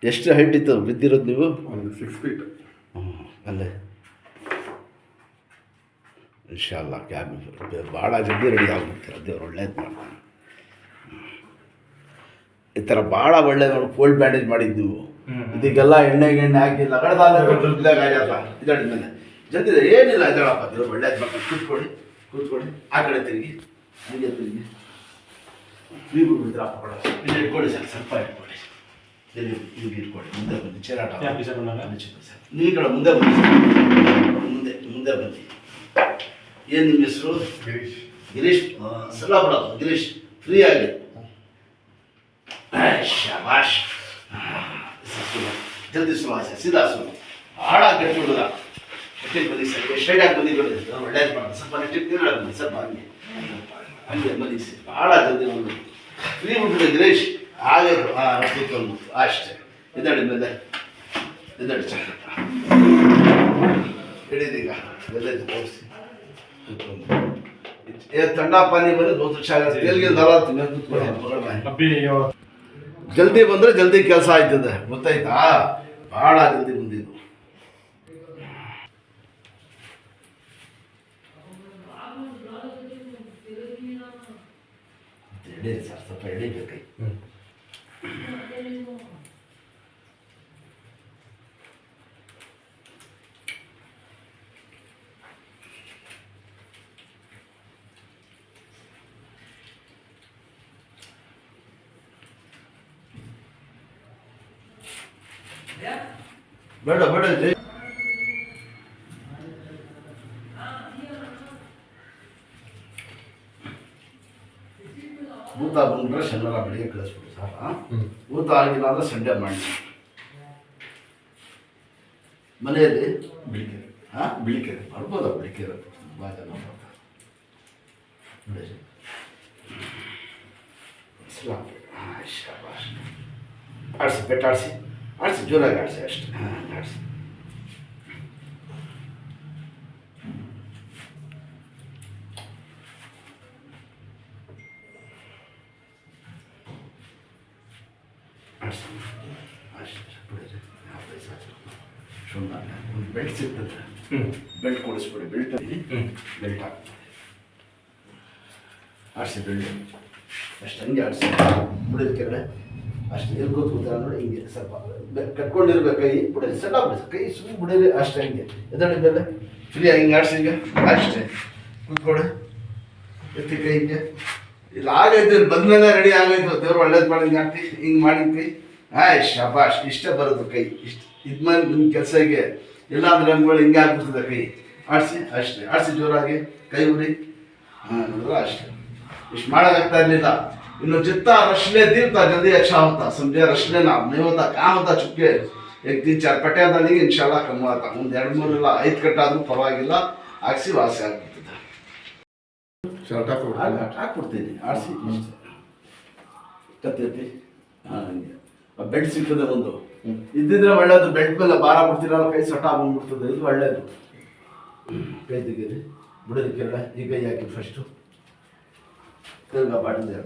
ಎಷ್ಟು ಹೈಟ್ ಇತ್ತು ಬಿದ್ದಿರೋದು ನೀವು? ಒಂದು 6 ಫೀಟ್. ಅಲ್ಲೇ ಇನ್ಶಾಲ್ಲ ಕ್ಯಾಬ್ ಭಾಳ ಜಲ್ದಿ ರೆಡಿ ಆಗ್ಬಿಡ್ತೀರ, ದೇವ್ರು ಒಳ್ಳೇದು ಮಾಡ್ತಾನೆ. ಈ ಥರ ಭಾಳ ಒಳ್ಳೆ ನೋಡಿ ಕೋಲ್ಡ್ ಬ್ಯಾಂಡೇಜ್ ಮಾಡಿದ್ದು ನೀವು. ಇದಕ್ಕೆಲ್ಲ ಎಣ್ಣೆ ಹಾಕಿ ಲಗಡದಾದ ಇದರ ಮೇಲೆ ಜಲ್ದಿ ಏನಿಲ್ಲ, ಇದಳಪ್ಪ ದೇವ್ರು ಒಳ್ಳೇದು ಮಾಡ್ತಾನೆ. ಕೂತ್ಕೊಳ್ಳಿ ಆ ಕಡೆ ತಿರುಗಿ, ಹೀಗೆ ತಿರುಗಿ ಫ್ರೀ ಬಿಡ್ಬಿಡ್ತೀರಪ್ಪ ಕೊಡೋ ಇಲ್ಲಿ ಇಟ್ಕೊಳ್ಳಿ ಸರ್, ಸ್ವಲ್ಪ ಇಟ್ಕೊಳ್ಳಿ, ಇಲ್ಲಿ ಹೀಗೆ ಇಟ್ಕೊಳ್ಳಿ. ಮುಂದೆ ಬನ್ನಿ, ಚೇರಾಟ ಸರ್, ನೀವು ಕಡೆ ಮುಂದೆ ಬನ್ನಿ, ಮುಂದೆ ಬನ್ನಿ. ಏನು ನಿಮ್ಮ ಹೆಸರು? ಗಿರೀಶ್. ಸಲ ಬಿಡೋದು ಗಿರೀಶ್, ಫ್ರೀ ಆಗಿ. ಶಾಬಾಷ್, ಜಲ್ದಿ ಸುವಾಸ, ಸೀದಾ ಸುಳ್ಳು ಭಾಳ ಗಟ್ಟಿ ಹುಡುಗ. ಗಟ್ಟಿಗೆ ಬನ್ನಿ ಸರ್, ಸ್ಟ್ರೈಟ್ ಆಗಿ ಬನ್ನಿ, ಒಳ್ಳೇದು ಮಾಡೋದು. ಸ್ವಲ್ಪ ನೆಟ್ಟಿಗೆ ತಿರುಗಾಡ ಬನ್ನಿ, ಸ್ವಲ್ಪ ಹಂಗೆ ಬನ್ನಿ ಸರ್, ಭಾಳ ಜಲ್ದಿ ಒಂದು ಫ್ರೀ ಬಿಟ್ಬಿಟ್ಟು ಗಿರೀಶ್ ಆಗಬೇಕು. ಕೂತ್ಕೊಂಡು ಅಷ್ಟೇ, ಎದ್ದಾಡಿ ಮೇಲೆ ಎದ್ದಾಡಿ ಚಕ್ರ ಹಿಡಿದೀಗ ಎಲ್ಲ ತೋರಿಸಿ ಕೂತ್ಕೊಂಡು. ठंडा पानी बने बहुत अच्छा है, तेल ಗೆ ದಾರ ಜಲ್ದಿ ಬಂದರೆ ಜಲ್ದಿ ಕೆಲಸ ಆಯ್ತದೆ, ಗೊತ್ತಾಯ್ತಾ? ಭಾಳ ಜಲ್ದಿ ಬಂದಿದ್ದು. ಎಡಿ ಸರ್, ಸ್ವಲ್ಪ ಎಡಿಬೇಕೈ. ಬೇಡ ಜೈ ಊತ ಬಂದ್ರೆ ಶನಿವಾರ ಬೆಳಿಗ್ಗೆ ಕಳಿಸ್ಬಿಡಿ ಸರ್. ಊತ ಆಗಿಲ್ಲ ಅಂದ್ರೆ ಸಂಡೇ ಮಾಡಿ. ಮನೆಯಲ್ಲಿ ಬಿಳಿಕೆರೆ. ಬಿಳಿಕೆರೆ ಬರ್ಬೋದಾ? ಬಿಳಿಕೆರೆ ತುಂಬ ಜನ ಬರ್ತಾರೆ. ಶಾಬಾಷ್, ಆಡಿಸಿ ಪೆಟ್ಟಾಡಿಸಿ, ಆಡಿಸಿ ಜೋರಾಗಿ ಆಡಿಸಿ, ಅಷ್ಟೇ. ಆಡಿಸಿ ಆಡಿಸಿ ಅಷ್ಟೇ. ಬಿಡಿರಿ, ಒಂದು ಬೆಲ್ಟ್ ಸಿಗ್ತದೆ, ಬೆಲ್ಟ್ ಕೊಡಿಸ್ಬಿಡಿ. ಬೆಲ್ಟ್ ಬೆಲ್ಟ್ ಹಾಕ್ತಾರೆ, ಆಡಿಸಿ ಬೆಲ್ಟ್ ಅಷ್ಟು ಹಂಗೆ ಆಡಿಸಿ ಬಿಡಿದ ಕೆಳಗಡೆ ಅಷ್ಟು ಎಲ್ಕೋತ್ ಕೂತಾರ ನೋಡಿ, ಹಿಂಗೆ ಸ್ವಲ್ಪ ಕಟ್ಕೊಂಡಿರ್ಬೇಕು ಕೈ. ಬಿಡಿ ಸಣ್ಣ ಬಿಡಿ ಕೈ, ಸುಮ್ಮನೆ ಬಿಡಿರಿ ಅಷ್ಟೇ. ಹಿಂಗೆ ಎದಡಿ ಮೇಲೆ ಫ್ರೀಯಾಗಿ ಹಿಂಗೆ ಆಡಿಸಿ, ಹಿಂಗೆ ಅಷ್ಟೇ. ಕೂತ್ಕೊಡಿ, ಎತ್ತಿ ಕೈ ಹಿಂಗೆ. ಇಲ್ಲಿ ಆಗೈತೆ, ಇಲ್ಲಿ ಬಂದಮೇಲೆ ರೆಡಿ ಆಗೈತು. ದೇವ್ರು ಒಳ್ಳೇದು ಮಾಡಿ ಹಿಂಗೆ ಹಾಕ್ತಿ, ಹಿಂಗೆ ಮಾಡಿದ್ವಿ. ಶಾಬಾಷ್, ಇಷ್ಟೇ ಬರೋದು ಕೈ. ಇಷ್ಟು ಇದು ಮಾಡಿ ನಿಮ್ಮ ಕೆಲಸಕ್ಕೆ. ಇಲ್ಲಾಂದ್ರೆ ನಮ್ಗಳು ಹಿಂಗೆ ಆಗ್ಬಿಡ್ತದೆ ಕೈ. ಆಡಿಸಿ ಅಷ್ಟೇ, ಆಡಿಸಿ ಜೋರಾಗಿ ಕೈ ಉರಿ. ನೋಡಿದ್ರೆ ಅಷ್ಟೇ. इस माड़ा इरलिಲ್ಲ. ಇನ್ನು जितना रचने दिलता जल्दी अच्छा होता, समझे? रचने ना नहीं होता, काम होता चुपके 1-3-4 ಪಟ್ಟೆ ಆದಲ್ಲಿ ಇನ್ಶಾಲ್ಲಾ ಕಮ್ಮಿ ಆತ. ಒಂದು 2-3 ಇಲ್ಲ 5 ಕಟ್ಟಾದ್ರೂ ಪರವಾಗಿಲ್ಲ, ಹಾಕ್ಸಿ ವಾಸಿ ಆಗ್ಬಿಡ್ತದೆ. ಶರ್ಟ್ ಹಾಕ್ಬಿಡ್ತೀನಿ, ಆಡಿಸಿ ಕತ್ತಿ. ಹಂಗೆ ಬೆಲ್ಟ್ ಸಿಗ್ತದೆ ಒಂದು. ಇದ್ದಿದ್ರೆ ಒಳ್ಳೇದು, ಬೆಲ್ಟ್ ಮೇಲೆ ಭಾರ ಬಿಡ್ತೀರಲ್ಲ, ಕೈ ಸೊಟ್ಟ ಬಂದ್ಬಿಡ್ತದೆ. ಇದು ಒಳ್ಳೇದು. ಕೈ ತೆಗೀರಿ, ಬಿಡೋದು ಕೆರಡೆ. ಈ ಕೈ ಹಾಕಿ ಫಸ್ಟು ತಿರ್ಗಾ ಬಾಡಿದೆ